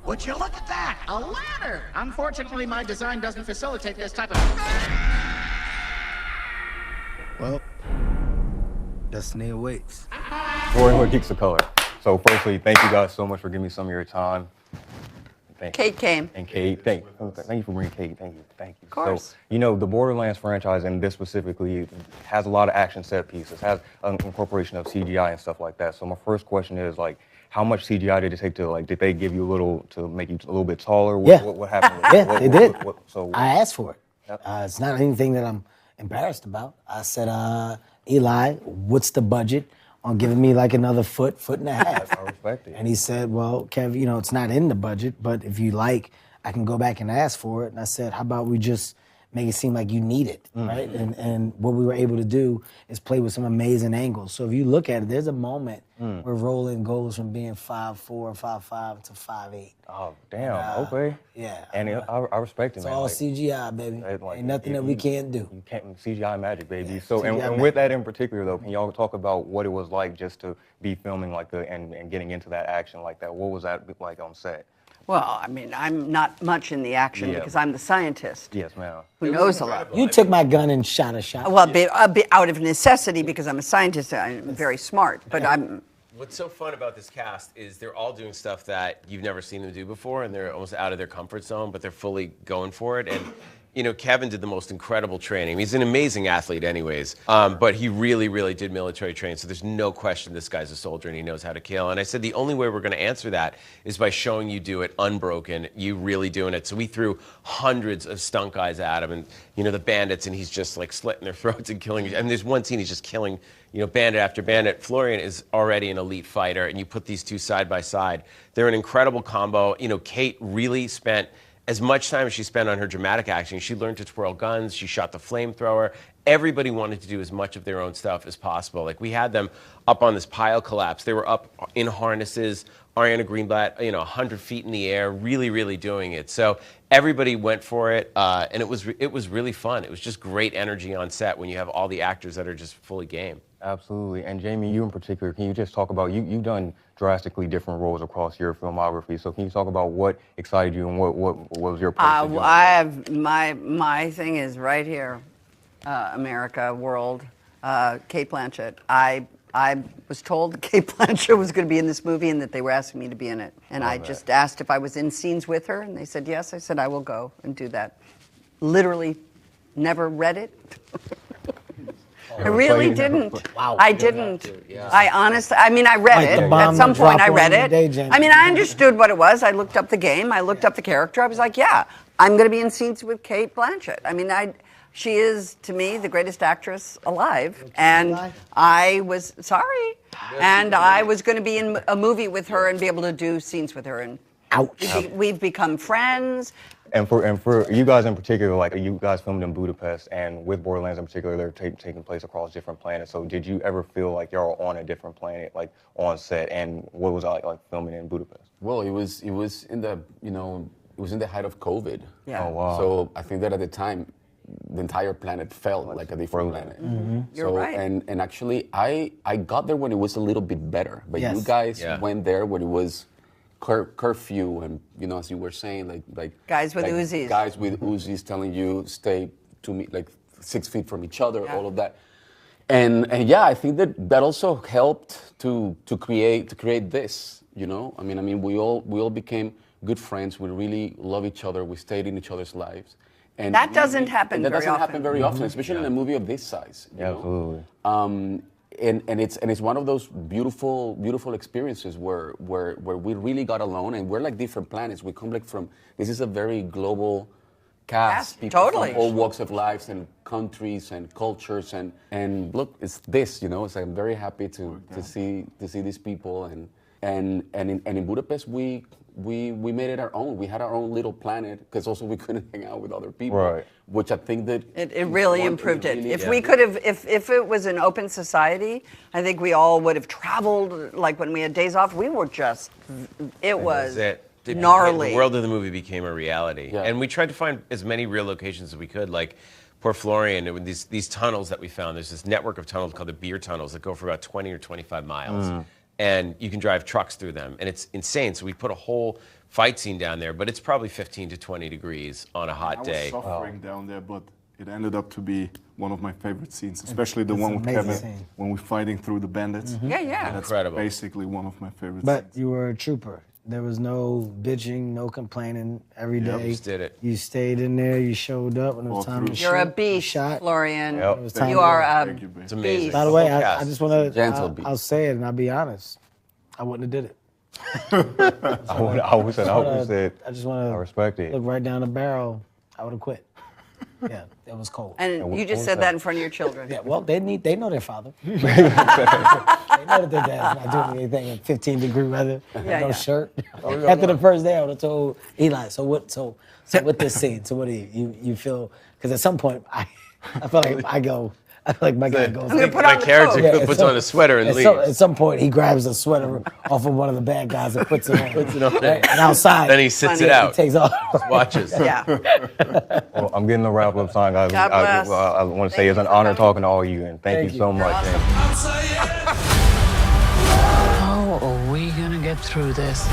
Would you look at that? A ladder! Unfortunately, my design doesn't facilitate this type of... Well, destiny awaits. Florian with Geeks of Color. So firstly, thank you guys so much for giving me some of your time. Kate came. And Kate, thank you for bringing Kate. Thank you. Of course. So, you know, the Borderlands franchise, and this specifically, has a lot of action set pieces, has an incorporation of CGI and stuff like that. So my first question is, like, how much CGI did it take to, like, did they give you a little, to make you a little bit taller? What happened? Yeah, they did. So I asked for it. Yep. It's not anything that I'm embarrassed about. I said, Eli, what's the budget on giving me like another foot and a half? I respect it. And he said, well, Kev, you know, it's not in the budget, but if you like, I can go back and ask for it. And I said, how about we just make it seem like you need it, right? And what we were able to do is play with some amazing angles. So if you look at it, there's a moment where Roland goes from being 5'4", 5'5" to 5'8". Oh, damn, okay. Yeah. And I respect it, It's man. all Like, CGI, baby. like, Ain't nothing that we can't do. You can't, CGI magic, baby. Yeah, So, CGI and with that in particular, though, can y'all talk about what it was like just to be filming like and getting into that action like that? What was that like on set? Well, I mean, I'm not much in the action Yeah. because I'm the scientist Yes, ma'am. who knows a lot. You took my gun and shot a shot. Well, a bit out of necessity because I'm a scientist. I'm very smart, but I'm. What's so fun about this cast is they're all doing stuff that you've never seen them do before, and they're almost out of their comfort zone, but they're fully going for it. And you know, Kevin did the most incredible training. He's an amazing athlete anyways, but he really, really did military training, so there's no question this guy's a soldier and he knows how to kill. And I said the only way we're gonna answer that is by showing you do it unbroken, you really doing it. So we threw hundreds of stunt guys at him, and you know, the bandits, and he's just like slitting their throats and killing. I mean, there's one scene he's just killing, you know, bandit after bandit. Florian is already an elite fighter, and you put these two side by side. They're an incredible combo. You know, Kate really spent as much time as she spent on her dramatic acting. She learned to twirl guns, she shot the flamethrower. Everybody wanted to do as much of their own stuff as possible. Like, we had them up on this pile collapse. They were up in harnesses, Ariana Greenblatt, you know, 100 feet in the air, really, really doing it. So everybody went for it, and it was really fun. It was just great energy on set when you have all the actors that are just fully game. Absolutely. And Jamie, you in particular, can you just talk about, you've done drastically different roles across your filmography. So can you talk about what excited you and what was your approach to doing I have my thing is right here, America, world, Cate Blanchett. I was told that Cate Blanchett was going to be in this movie and that they were asking me to be in it. And I just asked if I was in scenes with her, and they said yes. I said I will go and do that. Literally never read it. I really didn't. Wow. I didn't. I honestly, I mean, I read Like the it. bomb At some that point, I dropped read on it. the day, Jen. I mean, I understood what it was. I looked up the game. I looked up the character. I was like, yeah, I'm going to be in scenes with Cate Blanchett. I mean, she is, to me, the greatest actress alive. And I was, sorry. And I was going to be in a movie with her and be able to do scenes with her. And Ouch. we've become friends. And for you guys in particular, like, you guys filmed in Budapest, and with Borderlands in particular, they're taking place across different planets. So did you ever feel like you're on a different planet, like on set? And what was it like filming in Budapest? Well, it was in the, you know, it was in the height of COVID. Yeah. Oh, wow. So I think that at the time, the entire planet felt like a different planet. You're right. And actually, I got there when it was a little bit better, but Yes. you guys Yeah. went there when it was curfew, and you know, as you were saying, like Guys with Uzis. guys with Uzis telling you stay like 6 feet from each other, Yeah. all of that. And yeah, I think that also helped to create this. You know, I mean, we all became good friends. We really love each other. We stayed in each other's lives. And That doesn't happen that very doesn't often. happen very often, especially in a movie of this size. You know? Absolutely. And it's one of those beautiful experiences where we really got along, and we're like different planets. We come like from, this is a very global cast, Yes, people totally. from all walks of lives and countries and cultures, and look, it's this, you know. So I'm very happy to see these people, and in Budapest we made it our own. We had our own little planet, because also we couldn't hang out with other people, Right. which I think that It really one- improved it. really- If we could have, if it was an open society, I think we all would have traveled. Like when we had days off, we were just, it was That's it. gnarly. The world of the movie became a reality. Yeah. And we tried to find as many real locations as we could. Like, poor Florian, and these tunnels that we found, there's this network of tunnels called the beer tunnels that go for about 20 or 25 miles. and you can drive trucks through them, and it's insane. So we put a whole fight scene down there, but it's probably 15 to 20 degrees on a hot day. I was suffering down there, but it ended up to be one of my favorite scenes, especially the It's one an with amazing Kevin scene. when we're fighting through the bandits. Yeah, yeah. That's Incredible. basically one of my favorite But scenes. you were a trooper. There was no bitching, no complaining. Every day, Just did it. you stayed in there. You showed up when it was All time to through. shoot. You're a you beast, shot. Florian. Yep. It was time You to- are a Thank you, babe. It's amazing. By the way, Whole I cast. just want Gentle to. beat. I'll say it and I'll be honest. I wouldn't have did it. I would say I just want I to respect it. look right down the barrel. I would have quit. Yeah, it was cold. And you just what said was that in front of your children. Yeah, well, they know their father. They know that their dad's not doing anything in 15-degree weather, Yeah, no yeah. shirt. After the first day, I would have told Eli, so with this scene, so what do you feel? Because at some point, I feel like I feel like my guy goes. I'm gonna put My on the character coat. puts on a sweater and leaves. At some point, he grabs a sweater off of one of the bad guys and puts it on. Right? And outside, Then he sits it Funny. he out. takes off. Watches. Yeah. Well, I'm getting the wrap up sign, guys. God bless. I want to say Thank it's you an for honor coming. talking to all you, and thank Thank you you. so much. Awesome. And How are we gonna get through this?